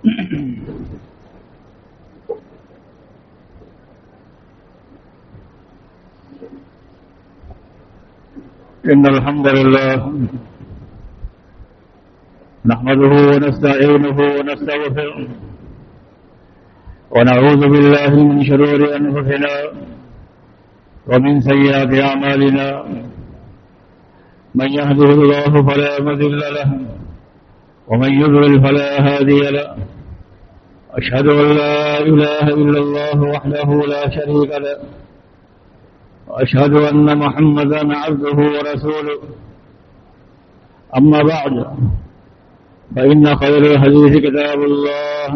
إن الحمد لله نحمده ونستعينه ونستغفره ونعوذ بالله من شرور أنفسنا ومن سيئات أعمالنا من يهده الله فلا مضل له ومن يضلل فلا هادي له أشهد أن لا إله إلا الله وحده لا شريك له وأشهد أن محمدا عبده ورسوله أما بعد فإن خير الحديث كتاب الله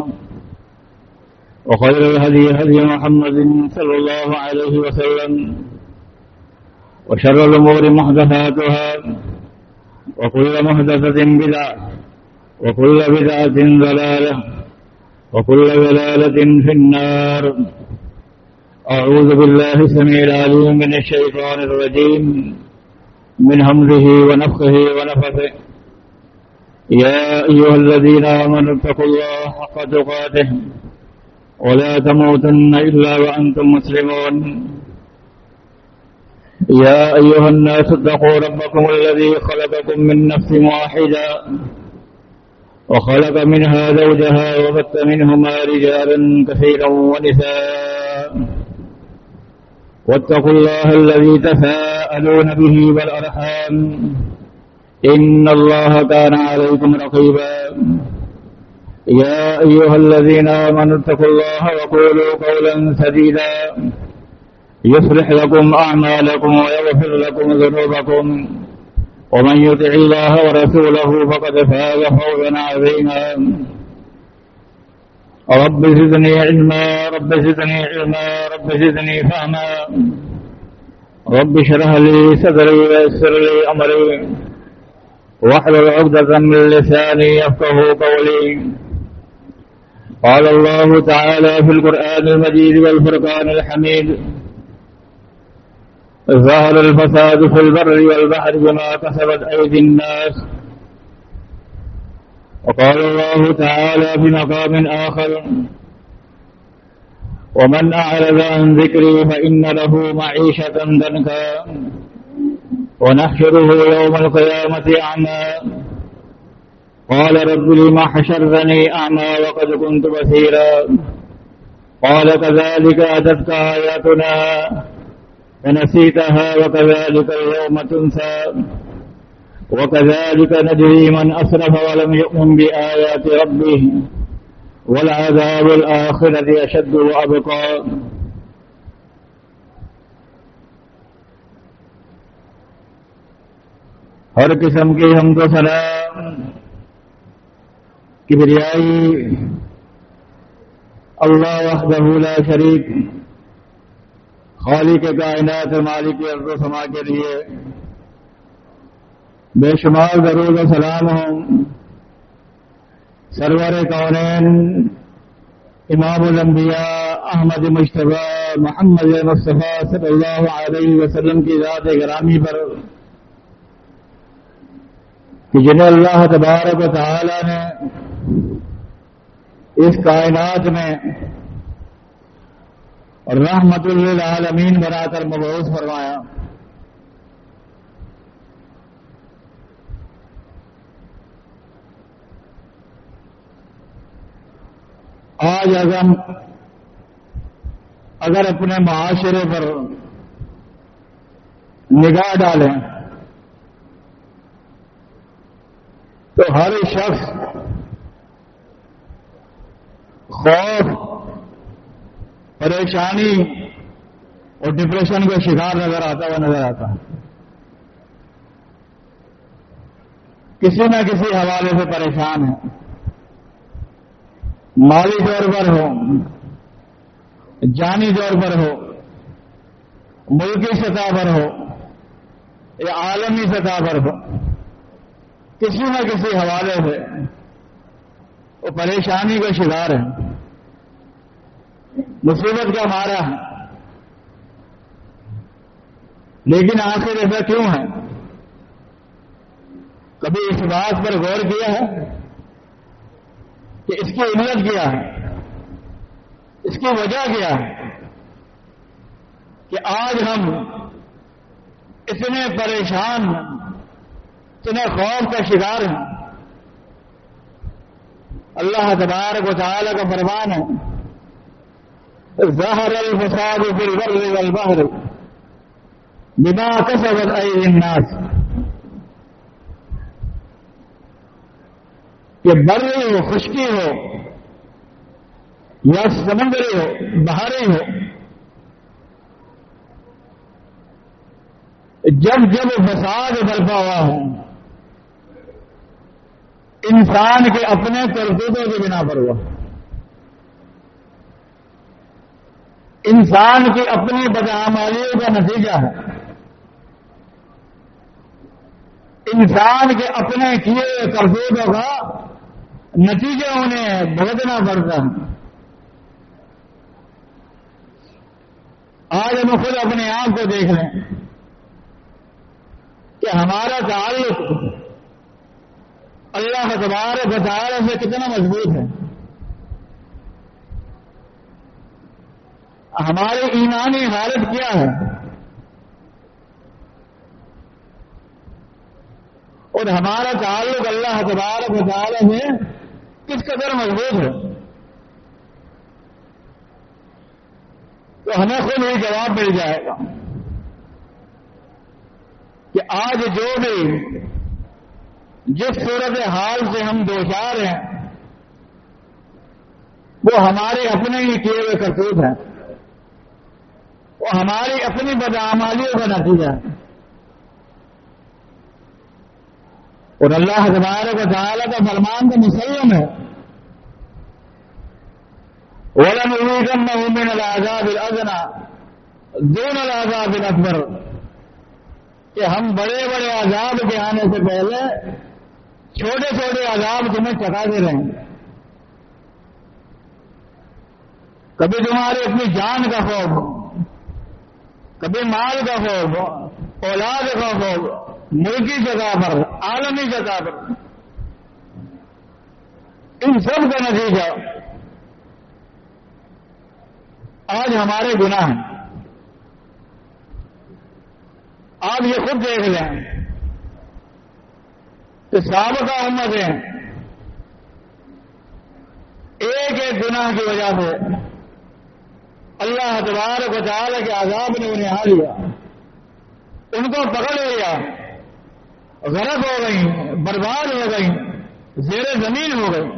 وخير الهدي هدي محمد صلى الله عليه وسلم وشر الأمور محدثاتها وكل محدثة بدعة وكل بدعة ضلالة وكل ضلالة في النار. أعوذ بالله السميع العليم من الشيطان الرجيم من همزه ونفخه ونفثه. يا أيها الذين آمنوا اتقوا الله حق تقاته ولا تموتن إلا وأنتم مسلمون. يا أيها الناس اتقوا ربكم الذي خلقكم من نفس واحدة وخلق منها زوجها وبث منهما رجالا كثيرا ونساء واتقوا الله الذي تساءلون به والأرحام إن الله كان عليكم رقيبا. يا أيها الذين آمنوا اتقوا الله وقولوا قولا سديدا يصلح لكم أعمالكم ويغفر لكم ذنوبكم ومن يطع الله ورسوله فقد فاز فوزا عظيما. رب زدني علما رب زدني علما رب زدني فهما رب اشرح لي صدري ويسر لي أمري واحلل عقدة من لساني يفقهوا قولي. قال الله تعالى في القرآن المجيد والفرقان الحميد ظهر الفساد في البر والبحر بما كسبت أيدي الناس. وقال الله تعالى في مقام آخر ومن أعرض عن ذكري فإن له معيشة ضنكا ونحشره يوم القيامة أعمى قال رب لما حشرتني أعمى وقد كنت بصيرا قال كذلك أتتك آياتنا فنسيتها وكذلك اليوم تنسى وكذلك نجزي من أسرف ولم يؤمن بآيات ربه والعذاب الآخرة أشد وأبقى. ہر قسم کی حمد و ثنا کبریائی اللہ وحدہ لا شریک خالق کائنات مالک ارض و سما کے لیے بے شمار درود و سلام ہوں سرور کونین امام الانبیاء احمد مجتبی محمد مصطفیٰ صلی اللہ علیہ وسلم کی ذات گرامی پر کہ جنہیں اللہ تبارک و تعالی نے اس کائنات میں رحمت للعالمین بنا کر مبعوث فرمایا. آج اگر اپنے معاشرے پر نگاہ ڈالیں تو ہر شخص خوف پریشانی اور ڈپریشن کا شکار نظر آتا ہے. کسی نہ کسی حوالے سے پریشان ہے، مالی طور پر ہو، جانی طور پر ہو، ملکی سطح پر ہو یا عالمی سطح پر ہو، کسی نہ کسی حوالے سے وہ پریشانی کا شکار ہے، مصیبت کا مارا ہے. لیکن آخر ایسا کیوں ہے؟ کبھی اس بات پر غور کیا ہے کہ اس کی علت کیا ہے، اس کی وجہ کیا ہے کہ آج ہم اتنے پریشان ہیں، اتنے خوف کا شکار ہیں۔ اللہ تبارک و تعالی کا فرمان ہے ظہر الفساد فی البر والبحر بما کسبت ایدی الناس، کہ بری ہو، خشکی ہو یا سمندری ہو، بحری ہو، جب جب فساد برپا ہوا ہے انسان کے اپنے کرتوتوں کی بنا پر ہوا، انسان کی اپنی بدعمالیوں کا نتیجہ ہے، انسان کے اپنے کیے ہوئے کرتوتوں کا نتیجہ انہیں بھگتنا پڑتا ہے۔ آج ہم خود اپنے آپ کو دیکھ لیں کہ ہمارا تعلق اللہ تبارک و تعالی سے کتنا مضبوط ہے، ہماری ایمانی حالت کیا ہے، اور ہمارا تعلق اللہ تبارک و تعالی سے کس قدر مضبوط ہے، تو ہمیں خود ہی جواب مل جائے گا کہ آج جو بھی جس صورت حال سے ہم دوچار ہیں وہ ہمارے اپنے ہی کیے ہوئے کرتوت ہیں، وہ ہماری اپنی بدعمالیوں کا نتیجہ ہے، اور اللہ تبارک و تعالی کا فرمان تو مسلم ہے وَلَنُذِيقَنَّهُم مِّنَ الْعَذَابِ الْأَدْنَىٰ دُونَ الْعَذَابِ الْأَكْبَرِ، کہ ہم بڑے بڑے عذاب کے آنے سے پہلے چھوٹے چھوٹے عذاب تمہیں چکھاتے رہیں گے۔ کبھی تمہاری اپنی جان کا خوف ہو، کبھی مال کا خوف ہو، اولاد کا خوف ہو، ملکی جگہ پر، عالمی جگہ پر، ان سب کا نتیجہ آج ہمارے گناہ ہیں۔ آپ یہ خود دیکھ لیں کہ سابقہ امتیں ایک ایک گناہ کی وجہ سے اللہ تبارک و تعالی کے عذاب نے انہیں آ لیا، ان کو پکڑ لیا، غرق ہو گئی، برباد ہو گئی، زیر زمین ہو گئی۔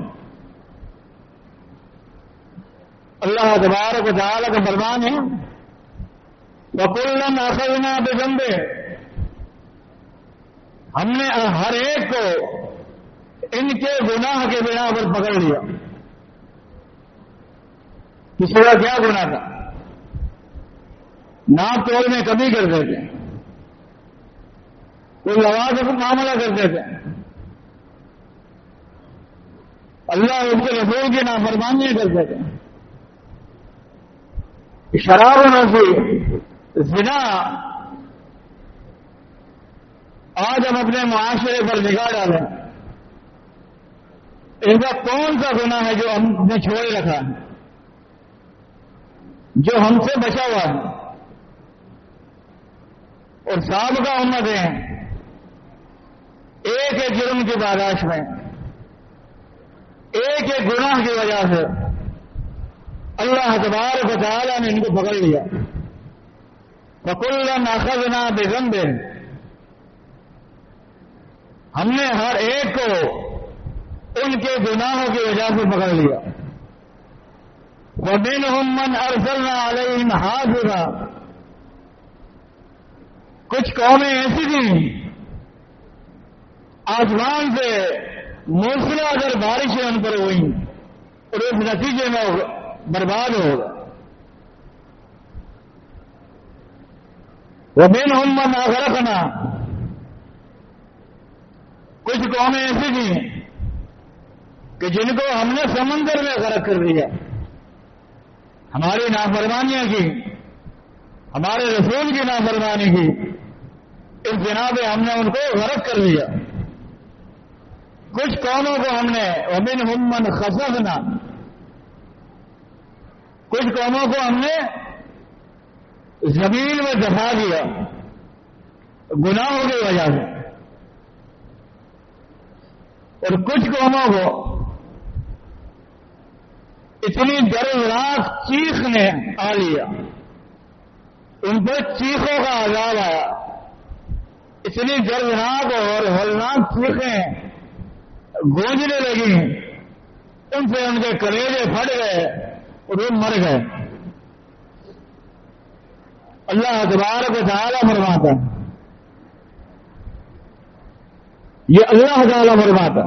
اللہ تبارک و تعالی کا فرمان ہے وَكُلًّا أَخَذْنَا بِذَنبِهِ، ہم نے ہر ایک کو ان کے گناہ کے بنا پر پکڑ لیا۔ کسی کا کیا گناہ تھا؟ ناپ توڑ میں کمی کرتے تھے، کوئی لواز کا معاملہ کرتے تھے، اللہ اور اس کے رسول کی نافرمانیاں کرتے تھے، شراب و نشے، زنا۔ آج ہم اپنے معاشرے پر نگاہ ڈالیں، ایسا کون سا گناہ ہے جو ہم نے چھوڑے رکھا ہے، جو ہم سے بچا ہوا ہے؟ اور سابقہ امتیں ایک ایک جرم کی پاداش میں، ایک ایک گناہ کی وجہ سے اللہ تبارک و تعالی نے ان کو پکڑ لیا۔ وَكُلًّا أَخَذْنَا بِذَنبِهِ، ہم نے ہر ایک کو ان کے گناہوں کی وجہ سے پکڑ لیا۔ وَمِنْهُمْ مَنْ أَرْسَلْنَا عَلَيْهِمْ حَافِظًا، کچھ قومیں ایسی تھیں آسمان سے موسلادھار بارشیں ان پر ہوئیں اور اس نتیجے میں برباد ہو گئے۔ وَمِنْهُمْ مَنْ أَغْرَقْنَا، کچھ قومیں ایسی تھیں کہ جن کو ہم نے سمندر میں غرق کر دیا، ہماری نافرمانیاں کی، ہمارے رسول کی نافرمانی کی، اس بنا پہ ہم نے ان کو غرق کر دیا۔ کچھ قوموں کو ہم نے وَمِنْهُمْ مَنْ خَسَفْنَا، کچھ قوموں کو ہم نے زمین میں دفا دیا گناہوں کی وجہ سے، اور کچھ قوموں کو اتنی دردناک چیخ نے آ لیا، ان پر چیخوں کا عذاب آیا، اتنی دردناک اور ہولناک چیخیں گونجنے لگی، ان سے ان کے کلیجے پھٹ گئے اور وہ مر گئے۔ اللہ تبارک و تعالیٰ فرماتا، یہ اللہ تعالیٰ فرماتا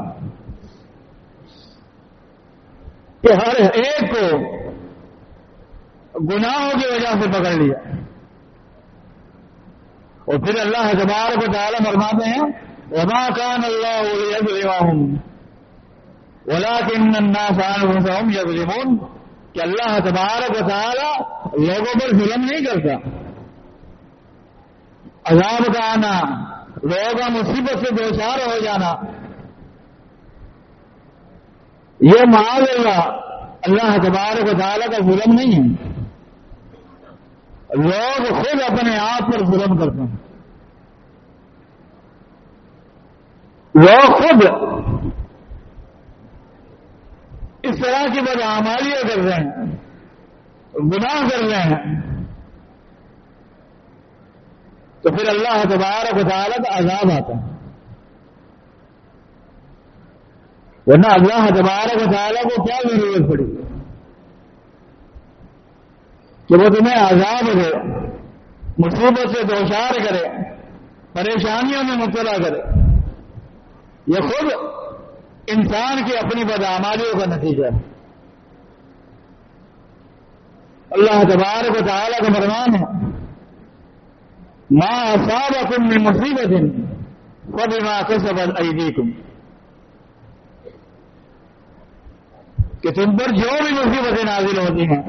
کہ ہر ایک کو گناہوں کی وجہ سے پکڑ لیا، اور پھر اللہ تبارک و تعالیٰ فرماتے ہیں وَمَا كَانَ اللَّهُ لِيَظْلِمَهُمْ وَلَكِنَّ النَّاسَ أَنفُسَهُمْ يَظْلِمُونَ، کہ اللہ تبارک و تعالیٰ لوگوں پر ظلم نہیں کرتا۔ عذاب کا آنا، لوگوں کا مصیبت سے دوچار ہو جانا، یہ معاذ اللہ تبارک و تعالیٰ کا ظلم نہیں ہے، لوگ خود اپنے آپ پر ظلم کرتے ہیں، لوگ خود اس طرح کی بدعمالیاں کر رہے ہیں، گناہ کر رہے ہیں، تو پھر اللہ تبارک و تعالیٰ کا عذاب آتا ہے۔ ورنہ اللہ تبارک و تعالیٰ کو کیا ضرورت پڑی کہ وہ تمہیں عذاب دے، مصیبت سے دوچار کرے، پریشانیوں میں مبتلا کرے؟ یہ خود انسان کی اپنی بدعمالیوں کا نتیجہ ہے۔ اللہ تبارک و تعالیٰ کا فرمان ہے ما اصابکم من مصیبت فبما کسبت ایدیکم، کہ تم پر جو بھی مصیبتیں نازل ہوتی ہیں،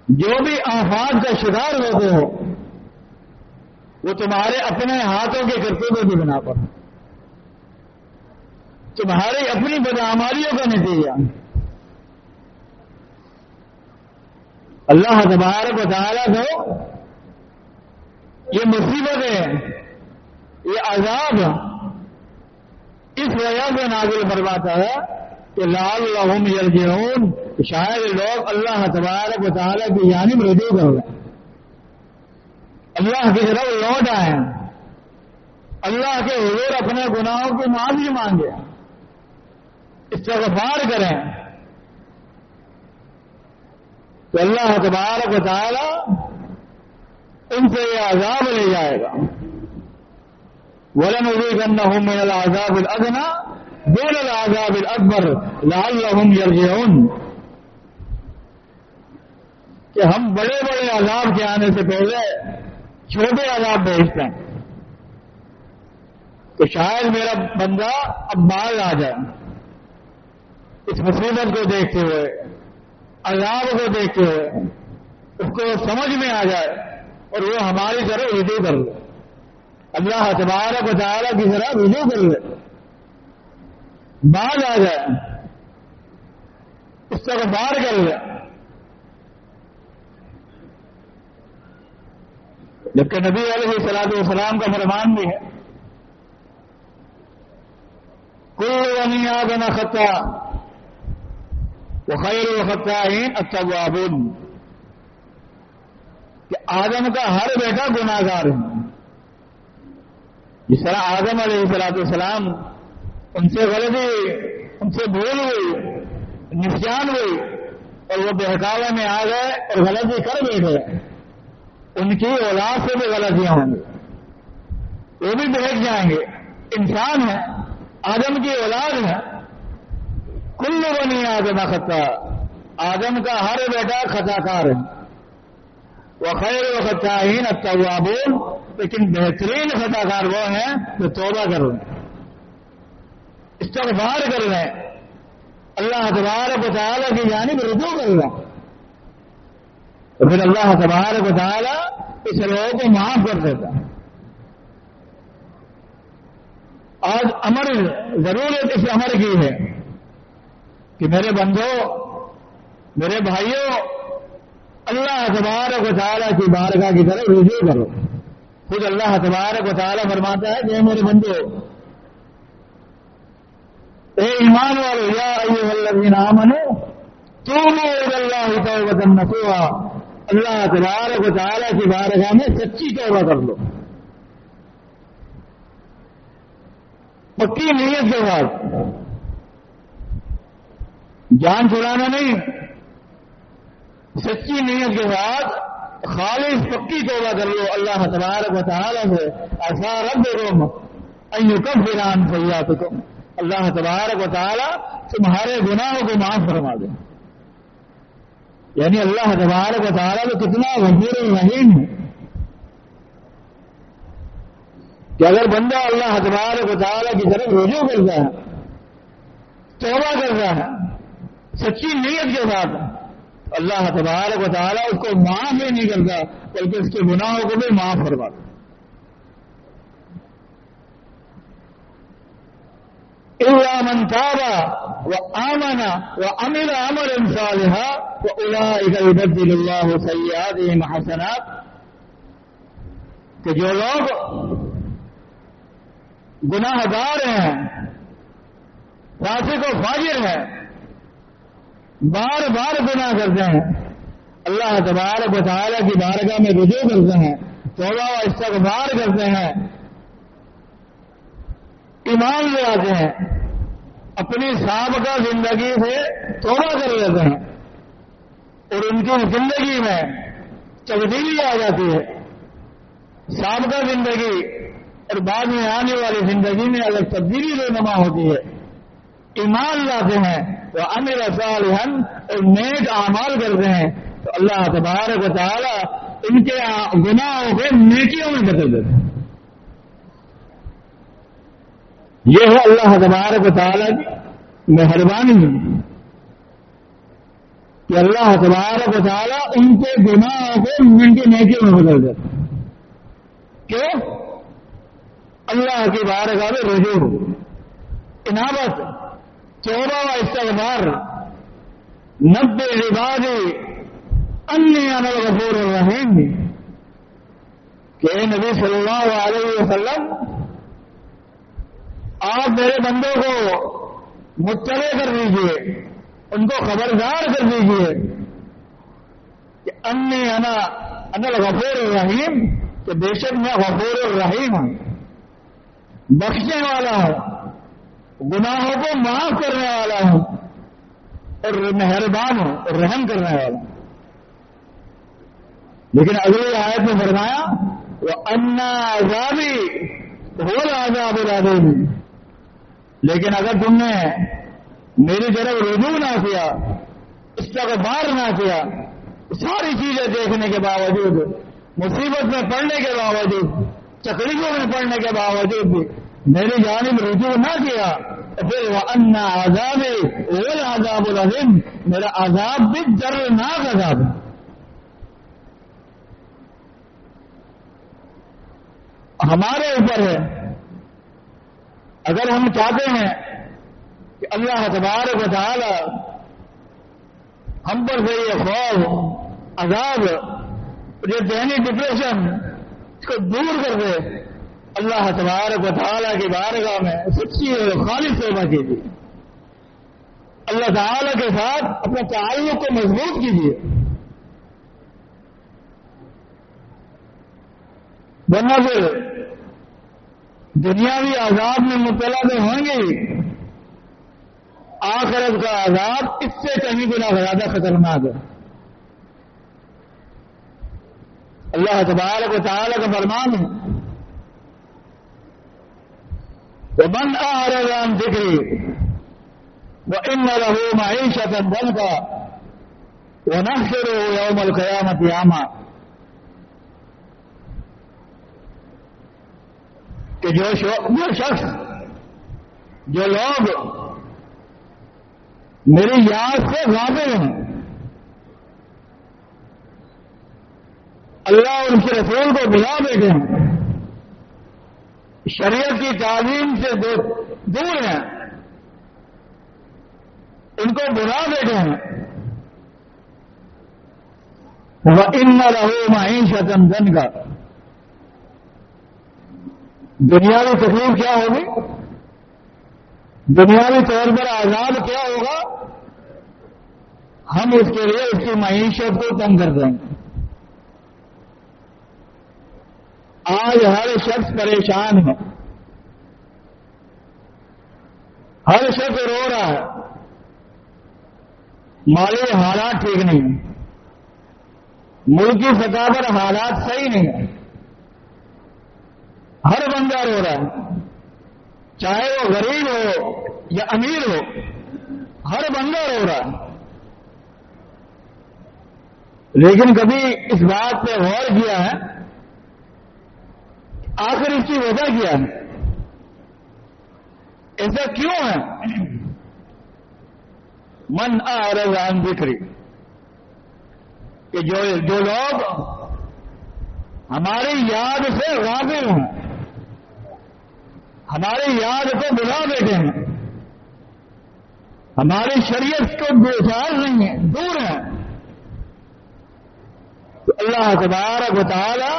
جو بھی آفات کا شکار ہوتے ہو، وہ تمہارے اپنے ہاتھوں کے کرتوتوں کی بنا پر، تمہاری اپنی بدعمالیوں کا نتیجہ۔ اللہ تبارک و تعالیٰ کو یہ مصیبتیں، یہ عذاب اس وجہ سے نازل فرماتا ہے کہ لعلہم یرجعون، شاید لوگ اللہ تبارک و تعالیٰ کی جانب رجوع کر گئے، اللہ کی طرف لوٹ آئے، اللہ کے حضور اپنے گناہوں کی معافی مانگے، استغفار کریں، تو اللہ تبارک و تعالیٰ ان سے یہ عذاب لے جائے گا۔ وَلَنُذِيقَنَّهُم مِّنَ الْعَذَابِ الْأَدْنَىٰ دُونَ الْعَذَابِ الْأَكْبَرِ لَعَلَّهُمْ يَرْجِعُونَ، کہ ہم بڑے بڑے عذاب کے آنے سے پہلے چھوٹے عذاب بھیجتے ہیں تو شاید میرا بندہ اب باز آ جائے، اس مصیبت کو دیکھتے ہوئے، عذاب کو دیکھتے ہوئے اس کو سمجھ میں آ جائے اور وہ ہماری طرف رجوع کر لے، اللہ تبارک و تعالیٰ کی طرف رجوع کر لے، باز آ جائے، استغفار کر لے۔ جبکہ نبی علیہ الصلوۃ والسلام کا فرمان بھی ہے کل بنی آدم خطا وخیر الخطائین التوابون، کہ آدم کا ہر بیٹا گناہ گار ہے۔ جس طرح آدم علیہ الصلوۃ والسلام ان سے غلطی، ان سے بھول ہوئی، نسیان ہوئی اور وہ بہکاوے میں آ گئے اور غلطی کر بیٹھے، ان کی اولاد سے بھی غلطیاں ہوں گی، وہ بھی بہک جائیں گے، انسان ہے، آدم کی اولاد ہے۔ کل بنی آدم خطا، آدم کا ہر بیٹا خطا کار ہے، وخیر الخطائین التوابون، لیکن بہترین خطا کار وہ ہیں جو توبہ کر رہے ہیں، استغفار کر رہے ہیں، اللہ تبارک و تعالیٰ کی جانب رجوع کر رہے ہیں، تو پھر اللہ تبارک و تعالیٰ اس لوگوں کو معاف کر دیتا ہے۔ آج امر ضرورت اس امر کی ہے کہ میرے بندو، میرے بھائیوں، اللہ تبارک و تعالیٰ کی بارگاہ کی طرف رجوع کرو۔ خود اللہ تبارک و تعالیٰ فرماتا ہے کہ اے میرے بندو، اے ایمان والو، یا ایھا الذین آمنوا توبوا الی اللہ توبۃ نصوحا، اللہ تبارک و تعالیٰ کی بارگاہ میں سچی توبہ کر لو، پکی نیت کے بعد، جان چھڑانا نہیں، سچی نیت کے بعد خالص پکی توبہ کر لو اللہ تبارک و تعالیٰ سے۔ عسیٰ ربکم ان یکفر عن سیئاتکم، اللہ تبارک و تعالیٰ تمہارے گناہوں کو معاف فرما دے۔ یعنی اللہ تبارک و تعالیٰ تو کتنا غفور رحیم ہے کہ اگر بندہ اللہ تبارک و تعالیٰ کی طرف رجوع کرتا ہے، توبہ کرتا ہے سچی نیت کے ساتھ، اللہ تبارک و تعالیٰ اس کو معاف ہی نہیں کرتا بلکہ اس کے گناہوں کو بھی معاف فرماتا۔ إِلَّا مَنْ تَابَ وَآمَنَ وَعَمِلَ عَمَلًا صَالِحًا فَأُولَٰئِكَ يُبَدِّلُ اللَّهُ سَيِّئَاتِهِمْ حَسَنَاتٍ، کہ جو لوگ گناہ گار ہیں، فاسق و فاجر ہیں، بار بار گناہ کرتے ہیں، اللہ تبارک و تعالیٰ کی بارگاہ میں رجوع کرتے ہیں، توبہ و استغفار کرتے ہیں، ایمان لے آتے ہیں، اپنی سابقہ زندگی سے توبہ کر لیتے ہیں اور ان کی زندگی میں تبدیلی آ جاتی ہے۔ سابقہ زندگی اور بعد میں آنے والی زندگی میں اگر تبدیلی رونما ہوتی ہے، ایمان لاتے ہیں وعمل صالحا اور نیک اعمال کرتے ہیں، تو اللہ تبارک و تعالیٰ ان کے گناہوں کو نیکیوں میں بدل دیتے ہیں۔ یہ ہے اللہ تبارک و تعالیٰ کی مہربانی کہ اللہ تبارک و تعالیٰ ان کے گناہوں کو ان کی نیکیوں میں بدل دیتے ہیں۔ کیوں؟ اللہ کی بارگاہ میں رجوع، انابت، توبہ و استغفار۔ نبئ عبادی انی انا الغفور الرحیم، کہ اے نبی صلی اللہ علیہ وسلم، آپ میرے بندوں کو مطلع کر دیجئے، ان کو خبردار کر دیجئے کہ انی انا الغفور الرحیم، کہ بے شک میں غفور الرحیم ہوں، بخشنے والا ہوں، گناہوں کو معاف کرنے والا ہوں اور مہربان ہوں اور رحم کرنے والا ہوں۔ لیکن اگلی آیت میں فرمایا وَأَنَّ عَذَابِي هُوَ الْعَذَابُ الْعَلِيمُ، لیکن اگر تم نے میری طرف رجوع نہ کیا، استغفار نہ کیا، ساری چیزیں دیکھنے کے باوجود، مصیبت میں پڑنے کے باوجود، تکلیفوں میں پڑنے کے باوجود بھی میری جانب رجوع نہ کیا، تو پھر وَأَنَّ عَذَابِي هُوَ الْعَذَابُ الْعَلِيمُ، میرا عذاب بھی دردناک عذاب ہے۔ ہمارے اوپر ہے، اگر ہم چاہتے ہیں کہ اللہ تبارک و تعالی ہم پر سے یہ خوف، عذاب، یہ ذہنی ڈپریشن اس کو دور کر دے، اللہ تبارک و تعالیٰ کی بارگاہ میں سچی اور خالص توبہ کیجیے، اللہ تعالیٰ کے ساتھ اپنے تعلق کو مضبوط کیجیے، ورنہ پھر دنیاوی عذاب میں مبتلا تو ہوں گے، آخرت کا عذاب اس سے کہیں گنا زیادہ خطرناک ہے۔ اللہ تبارک و تعالیٰ کا فرمان ہے وَمَنْ أَعْرَضَ عَنْ ذِكْرِي وَإِنَّ لَهُ مَعِيشَةً ضَنْكًا وَنَحْشُرُهُ يَوْمَ الْقِيَامَةِ أَعْمَى، کہ جو شخص، جو لوگ میری یاد سے غافل ہیں، اللہ اور اس کے رسول کو بلا بیٹھے ہیں، شریعت کی تعلیم سے دور ہیں، ان کو بلا بیٹھے ہیں. وَإِنَّ لَهُ مَعِيشَةً ضَنْكَ. دنیاوی تکلیف کیا ہوگی؟ دنیاوی طور پر عذاب کیا ہوگا؟ ہم اس کے لیے اس کی معیشت کو کم کر دیں گے. آج ہر شخص پریشان ہے، ہر شخص رو رہا ہے، مالی حالات ٹھیک نہیں ہیں، ملکی سطح پر حالات صحیح نہیں ہیں. ہر بندہ رو رہا ہے، چاہے وہ غریب ہو یا امیر ہو، ہر بندہ رو رہا ہے. لیکن کبھی اس بات پہ غور کیا ہے آخر اس کی وجہ کیا ہے؟ ایسا کیوں ہے؟ من اعرض عن ذکری، کہ جو لوگ ہماری یاد سے غافل ہیں، ہماری یاد کو بلا بیٹھے ہیں، ہماری شریعت کو بیچار نہیں ہیں، دور ہیں، تو اللہ تبارک و تعالی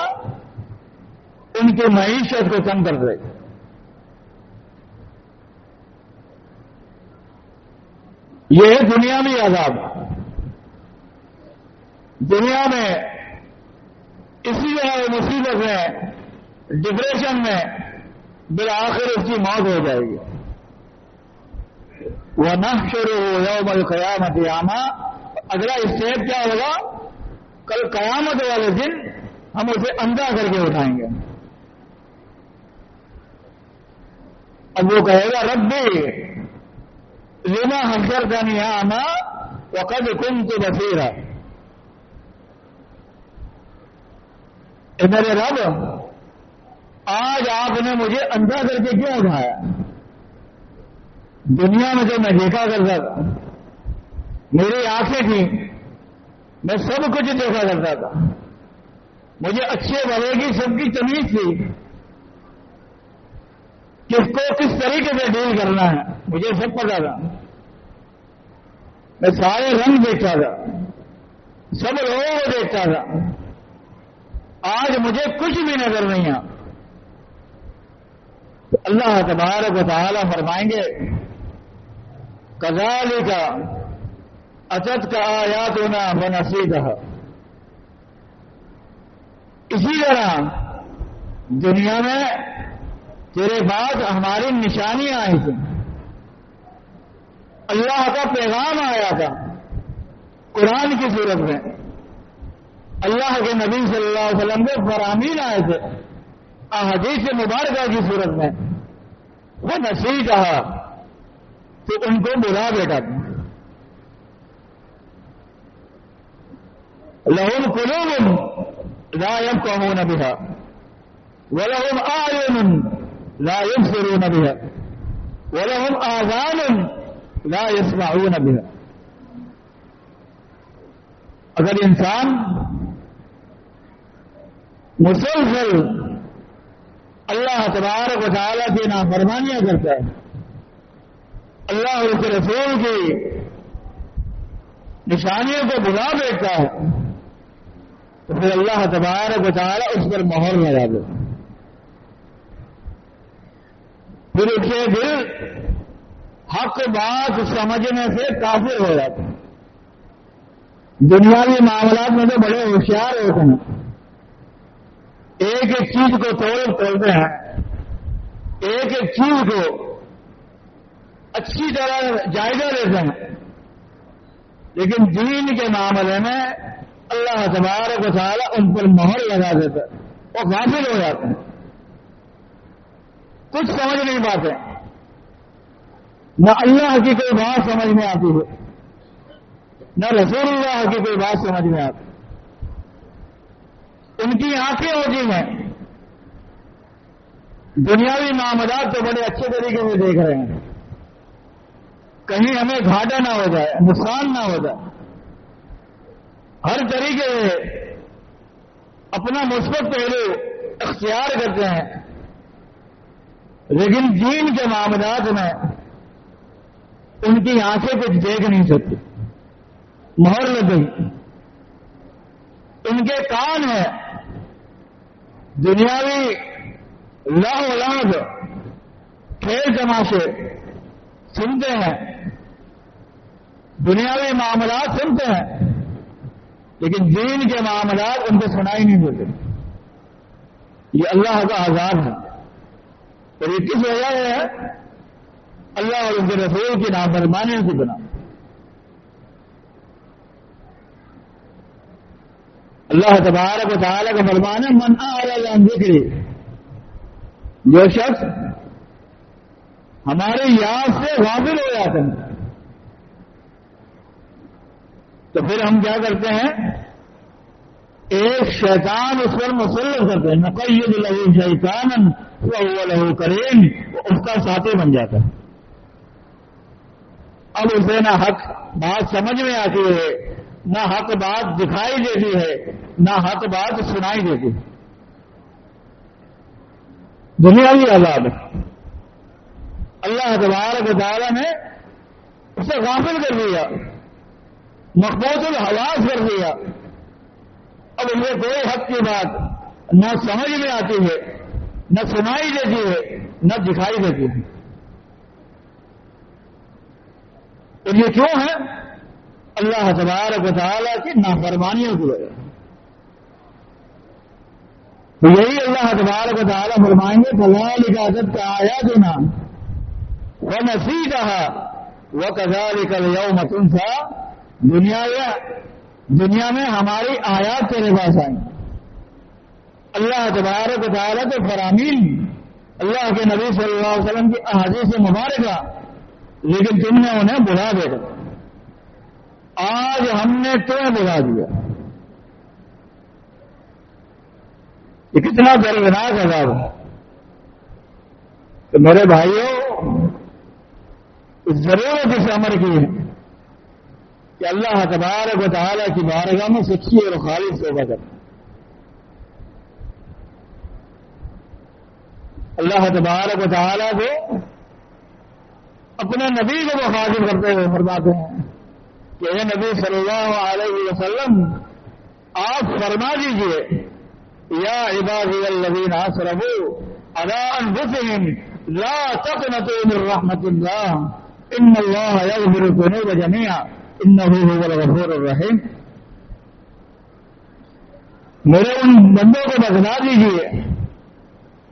ان کی معیشت کو کم کر دے. یہ ہے دنیاوی عذاب. دنیا میں اسی مصیبت میں، ڈپریشن میں بالآخر اس کی موت ہو جائے گی. وَنَحْشُرُهُ يَوْمَ الْقِيَامَةِ أَعْمَىٰ. اگلا اسٹیپ کیا ہوگا؟ کل قیامت والے دن ہم اسے اندھا کر کے اٹھائیں گے. اب وہ کہے گا ربی لما حشرتنی اعمیٰ وقد كنت بصیرا. اے میرے رب، آج آپ نے مجھے اندھا کر کے کیوں اٹھایا؟ دنیا میں جو میں دیکھا کرتا تھا، میری آنکھیں تھیں، میں سب کچھ دیکھا کرتا تھا، مجھے اچھے برے کی سب کی تمیز تھی، کس کو کس طریقے سے ڈیل کرنا ہے مجھے سب پتا تھا. میں سارے رنگ دیکھتا تھا، سب لوگوں کو دیکھتا تھا. آج مجھے کچھ بھی نظر نہیں آ. تو اللہ تبارک و تعالی فرمائیں گے کذالک اتتک آیاتنا فنسیتها. اسی طرح دنیا میں تیرے پاس ہماری نشانیاں آئی تھیں، اللہ کا پیغام آیا تھا قرآن کی صورت میں، اللہ کے نبی صلی اللہ علیہ وسلم کے فرامین آئے تھے احادیث مبارکہ کی صورت میں. وہ نسیتها، تو ان کو بلا بیٹا تھا. لهم قلوب لا يفقهون بها ولهم أعين لا يبصرون بها ولهم آذان لا يسمعون بها. اگر انسان مسلسل اللہ تبارک و تعالیٰ کی نافرمانیاں کرتا ہے، اللہ اور اس کے رسول کی نشانیوں کو بلا بیٹھتا ہے، تو پھر اللہ تبارک و تعالیٰ اس پر مہر لگا دے. پھر اس کے دل حق بات سمجھنے سے کافر ہو جاتے ہیں. دنیاوی معاملات میں تو بڑے ہوشیار ہوتے ہیں، ایک ایک چیز کو تولتے ہیں، ایک ایک چیز کو اچھی طرح جائزہ لیتے ہیں. لیکن دین کے معاملے میں اللہ تبارک و تعالیٰ ان پر مہر لگا دیتا ہے، وہ غافل ہو جاتے ہیں، کچھ سمجھ نہیں پاتے. نہ اللہ کی کوئی بات سمجھ میں آتی ہے، نہ رسول اللہ کی کوئی بات سمجھ میں آتی. ان کی آنکھیں ہوتی ہیں، دنیاوی معاملات تو بڑے اچھے طریقے سے دیکھ رہے ہیں، کہیں ہمیں گھاٹا نہ ہو جائے، نقصان نہ ہو جائے، ہر طریقے سے اپنا مثبت پہلو اختیار کرتے ہیں. لیکن دین کے معاملات میں ان کی آنکھیں کچھ دیکھ نہیں سکتی، مہر لگ گئی۔ ان کے کان ہیں، دنیاوی لاہ ولاد کھیل تماشے سنتے ہیں، دنیاوی معاملات سنتے ہیں، لیکن دین کے معاملات ان کو سنائی نہیں دیتے۔ یہ اللہ کا عذاب ہے، اور یہ کس وجہ سے ہے؟ اللہ اور اس کے رسول کی نافرمانی کی بنا۔ اللہ تبارک و تعالیٰ کا فرمان ہے من اعرض عن ذکری، جو شخص ہماری یاد سے غافل ہو جاتے ہیں تو پھر ہم کیا کرتے ہیں؟ ایک شیطان اس پر مسلط کرتے ہیں، نقید له شیطانا وهو له قرین، وہ اس کا ساتھی بن جاتا ہے۔ اب اسے نہ حق بات سمجھ میں آتی ہے، نہ حق بات دکھائی دیتی ہے، نہ حق بات سنائی دیتی ہے۔ دنیاوی عذاب ہے، اللہ تبارک و تعالیٰ نے اسے غافل کر دیا، مقبوض الحواس کر دیا۔ اب انہیں کوئی حق کی بات نہ سمجھ میں آتی ہے، نہ سنائی دیتی ہے، نہ دکھائی دیتی ہے۔ اور یہ کیوں ہے؟ اللہ تبارک و تعالیٰ کی نافرمانیوں کی وجہ سے۔ تو یہی اللہ تبارک و تعالیٰ فرمائیں گے کذالک اتتک آیاتنا ونسیتها وکذالک اليوم تنسی۔ دنیا میں ہماری آیات تیرے پاس آئیں، اللہ تبارک و تعالیٰ کے فرامین، اللہ کے نبی صلی اللہ علیہ وسلم کی احادیث مبارکہ، لیکن تم نے انہیں بھلا دیا۔ آج ہم نے تمہیں بھلا دیا۔ یہ کتنا دردناک عذاب ہے۔ تو میرے بھائیوں، ضرورت اس عمر کی ہے کہ اللہ تبارک و تعالیٰ کی بارگاہ میں سچی اور خالص توبہ کریں۔ اللہ تبارک و تعالیٰ کو اپنے نبی کو مخاطب کرتے ہوئے فرماتے ہیں کہ اے نبی صلی اللہ علیہ وسلم، آپ فرما دیجئے یا عبادی الذین اسرفوا علی انفسہم لا تقنطوا من رحمت اللہ ان اللہ یغفر الذنوب جميعا انہ هو الغفور الرحیم۔ میرے ان بندوں کو بتلا دیجیے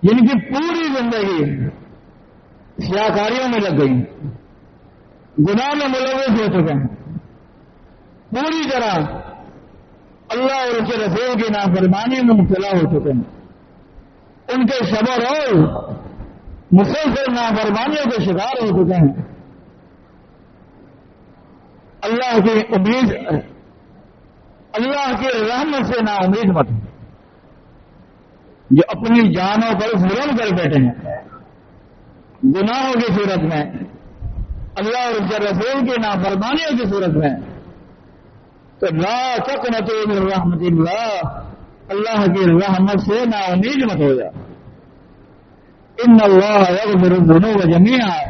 جن کی پوری زندگی سیاکاریوں میں لگ گئی، گناہ میں ملوث ہو چکے ہیں، پوری طرح اللہ اور اس کے رسول کی نافرمانی میں مبتلا ہو چکے ہیں، ان کے شب و روز مسلسل نافرمانیوں کے شکار ہو چکے ہیں۔ اللہ کی امید، اللہ کی رحمت سے نا امید مت، جو اپنی جانوں پر ظلم کر بیٹھے ہیں گناہوں کی صورت میں، اللہ اور اس کے رسول کی نافرمانیوں کی صورت میں، تو لا تقنطوا من رحمت اللہ، اللہ کی رحمت سے نا امید مت ہو جا۔ ان اللہ یغفر الذنوب جميعا،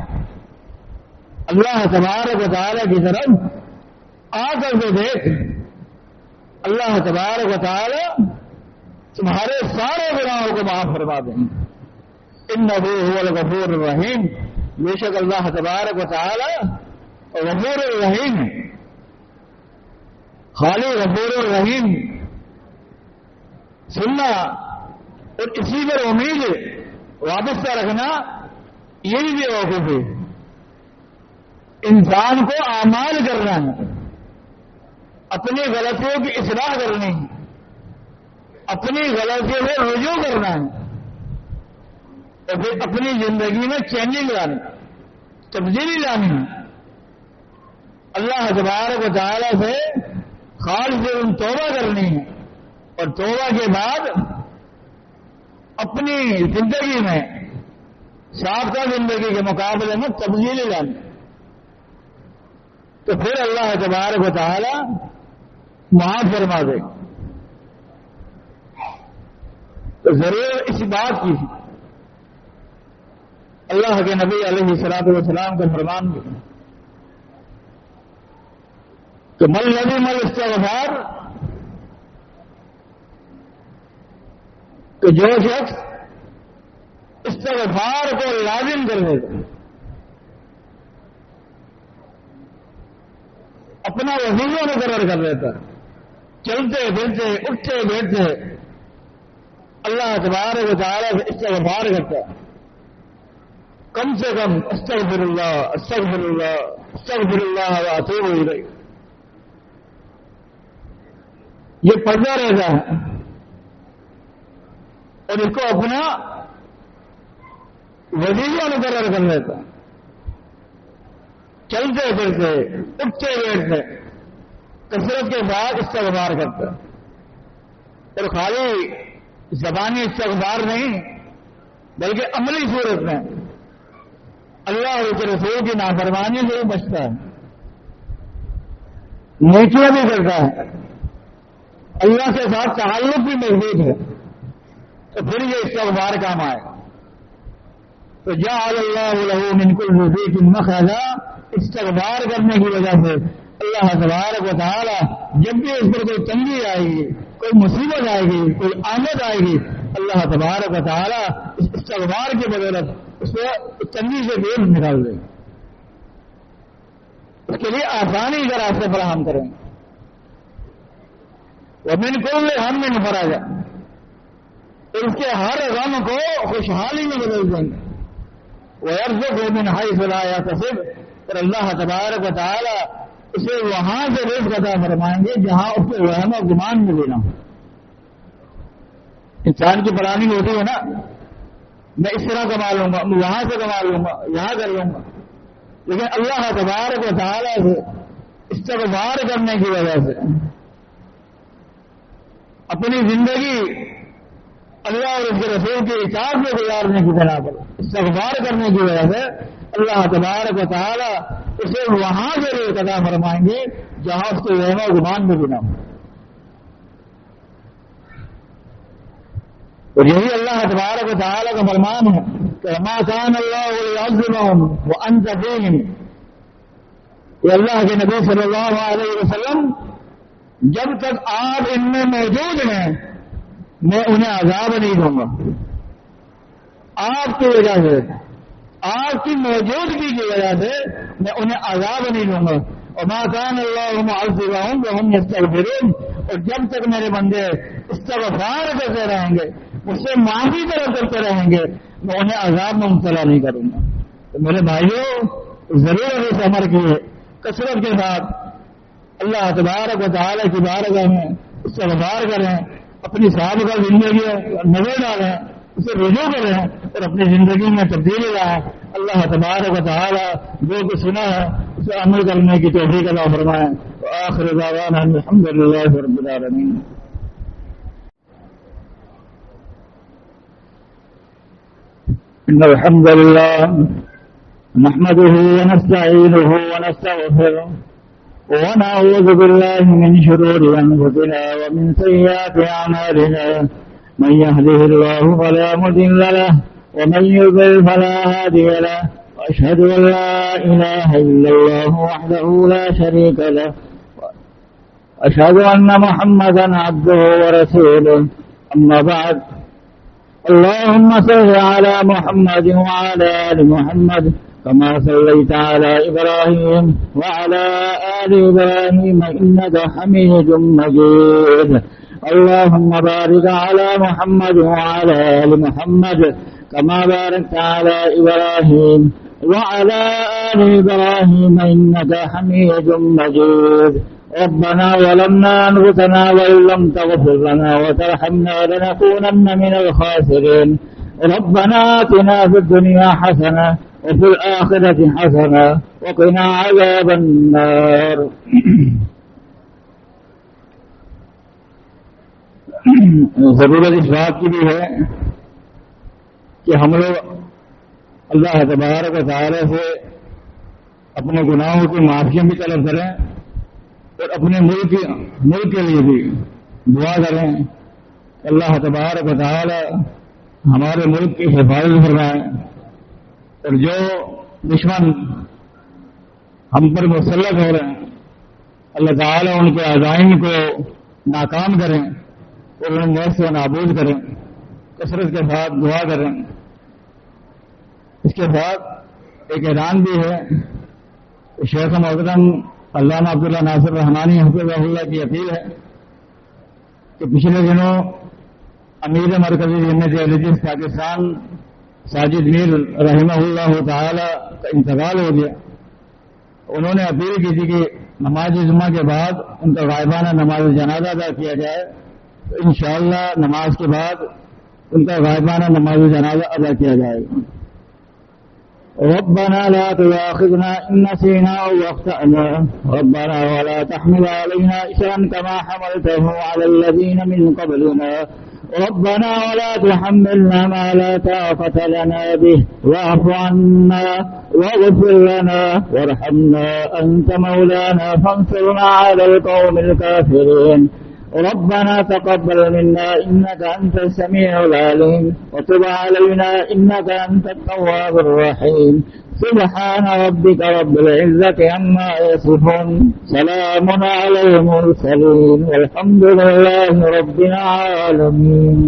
اللہ تبارک و تعالیٰ کی طرف آ کر کے دیکھ، اللہ تبارک و تعالیٰ تمہارے سارے گناہوں کو معاف فرما دیں گے۔ انہ هو الغفور الرحیم، بے شک اللہ تبارک و تعالی غفور الرحیم، خالی غفور الرحیم۔ سننا اور اسی پر امید وابستہ رکھنا یہی بھی وقوف ہے۔ انسان کو اعمال کرنا ہے، اپنی غلطیوں کی اصلاح کرنی ہے، اپنی غلطیوں سے رجوع کرنا ہے، اور پھر اپنی زندگی میں چینجنگ لانی، تبدیلی لانی ہے۔ اللہ تبارک و تعالیٰ سے خالص توبہ کرنی ہے، اور توبہ کے بعد اپنی زندگی میں سابقہ زندگی کے مقابلے میں تبدیلی لانی، تو پھر اللہ تبارک و تعالیٰ معاف فرما دے۔ تو ضرور اس بات کی اللہ کے نبی علیہ الصلوۃ والسلام کا فرمان بھی کہ مل نبی مل استغفار، کہ جو شخص استغفار کو لازم کر دے گا، اپنا وظیفہ مقرر کر دیتا، چلتے پھرتے اٹھتے بیٹھتے اللہ تبارک و تعالیٰ سے استغفار کرتا، کم سے کم استغفر اللہ استغفر اللہ استغفر اللہ واتوب الیہ، یہ پڑھتا رہتا ہے اور اس کو اپنا وظیفہ مقرر کر لیتا، چلتے پھرتے اٹھتے بیٹھتے کثرت کے بعد استغفار کرتا، اور خالی زبانی استغفار نہیں بلکہ عملی صورت میں اللہ اور اس کے رسول کی نافرمانی سے بھی بچتا ہے، نیکیاں بھی کرتا ہے، اللہ کے ساتھ تعلق بھی مضبوط ہے، تو پھر یہ استغفار کام آئے گا۔ تو جعل اللہ لہ من کل ضیق مخرجا، استغفار کرنے کی وجہ سے اللہ تبارک و تعالی جب بھی اس پر کوئی تنگی آئے گی، کوئی مصیبت آئے گی، کوئی آمد آئے گی، اللہ تبارک و تعالی اس استغفار کی بدولت اس کو تنگی سے دور نکال دے گا، اس کے لیے آسانی کا راستے فراہم کریں گے۔ ومن کل ہم فرجا، اور اس کے ہر غم کو خوشحالی میں بدل دیں گے، وَيَرْزُقْهُ مِنْ حَيْثُ لَا يَحْتَسِبُ، اور اللہ تبارک و تعالی اسے وہاں سے رزق عطا فرمائیں گے جہاں اس کے وہم و گمان میں لینا ہو۔ انسان کی پلاننگ ہوتی ہے نا، میں اس طرح کما لوں گا، میں وہاں سے کما لوں گا، یہاں کر لوں گا، لیکن اللہ تبارک و تعالی سے استغفار کرنے کی وجہ سے اپنی زندگی اللہ اور اس کے رسول کی اطاعت میں گزارنے کی بنا پر استغفار کرنے کی وجہ سے اللہ تبارک و تعالی اسے وہاں سے رزق عطا فرمائیں گے جہاں اس کے وہم و گمان میں بھی نہ ہو۔ اور یہی اللہ تبارک و تعالی کا فرمان ہے کہ ما کان اللہ لیعذبہم وانت فیہم، یہ اللہ کے نبی صلی اللہ علیہ وسلم جب تک آپ ان میں موجود ہیں میں انہیں عذاب نہیں دوں گا، آپ کی وجہ سے، آپ کی موجودگی کی وجہ سے میں انہیں عذاب نہیں دوں گا۔ وما كان الله معذبهم وهم يستغفرون، اور جب تک میرے بندے استغفار کرتے رہیں گے، مجھ سے معافی طلب کرتے رہیں گے، میں انہیں عذاب میں مبتلا نہیں کروں گا۔ تو میرے بھائیوں ضرور اس عمر کی کثرت کے ساتھ اللہ تبارک و تعالی کی بارگاہ میں استغفار کریں، اپنی سابقہ زندگی نظر ڈالیں، اسے رجوع کریں اور اپنی زندگی میں تبدیلی لائیں۔ اللہ تبارک و تعالی جو کچھ سنا ہے اسے عمل کرنے کی توفیق عطا فرمائیں۔ وآخر دعوانا الحمد للہ رب العالمین۔ إن الحمد لله نحمده ونستعينه ونستغفره ونعوذ بالله من شرور أنفسنا ومن سيئات أعمالنا، من يهده الله فلا مضل له ومن يضلل فلا هادي له، وأشهد أن لا إله إلا الله وحده لا شريك له، وأشهد أن محمدا عبده ورسوله، أما بعد، اللهم صل على محمد وعلى آل محمد كما صليت على إبراهيم وعلى آل إبراهيم إنك حميد مجيد، اللهم بارك على محمد وعلى آل محمد كما باركت على إبراهيم وعلى آل إبراهيم إنك حميد مجيد، ربنا ظلمنا أنفسنا وإن لم تغفر لنا وترحمنا لنكونن من الخاسرين، ربنا آتنا في الدنيا حسنة وفي الآخرة حسنة وقنا عذاب النار۔ ضرورت اس بات کی بھی ہے کہ ہم لوگ اللہ تبارک و تعالی سے اپنے گناہوں کی معافیاں بھی طلب کریں اور اپنے ملک کے لیے بھی دعا کریں کہ اللہ تبارک و تعالی ہمارے ملک کی حفاظت فرمائے، اور جو دشمن ہم پر مسلط ہو رہے ہیں اللہ تعالیٰ ان کے عزائم کو ناکام کریں اور انہیں نیست و نابود کریں. کثرت کے ساتھ دعا کریں. اس کے بعد ایک اعلان بھی ہے. شیخ محترم علامہ عبداللہ ناصر رحمانی حفظہ اللہ کی اپیل ہے کہ پچھلے دنوں امیر مرکزی جمعیت اہل پاکستان ساجد میر رحمہ اللہ تعالی کا انتقال ہو گیا. انہوں نے اپیل کی تھی کہ نماز جمعہ کے بعد ان کا غائبانہ نماز جنازہ ادا کیا جائے. تو انشاءاللہ نماز کے بعد ان کا غائبانہ نماز جنازہ ادا کیا جائے گا. ربنا لا تؤاخذنا إن نسينا أو أخطأنا ربنا ولا تحمل علينا إصرا كما حملته على الذين من قبلنا ربنا ولا تحملنا ما لا طاقة لنا به واعف عنا واغفر لنا وارحمنا أنت مولانا فانصرنا على القوم الكافرين. ربنا تقبل منا إنك أنت السميع العليم وتب علينا إنك أنت التواب الرحيم. سبحان ربك رب العزة عما يصفون سلام على المرسلين والحمد لله رب العالمين.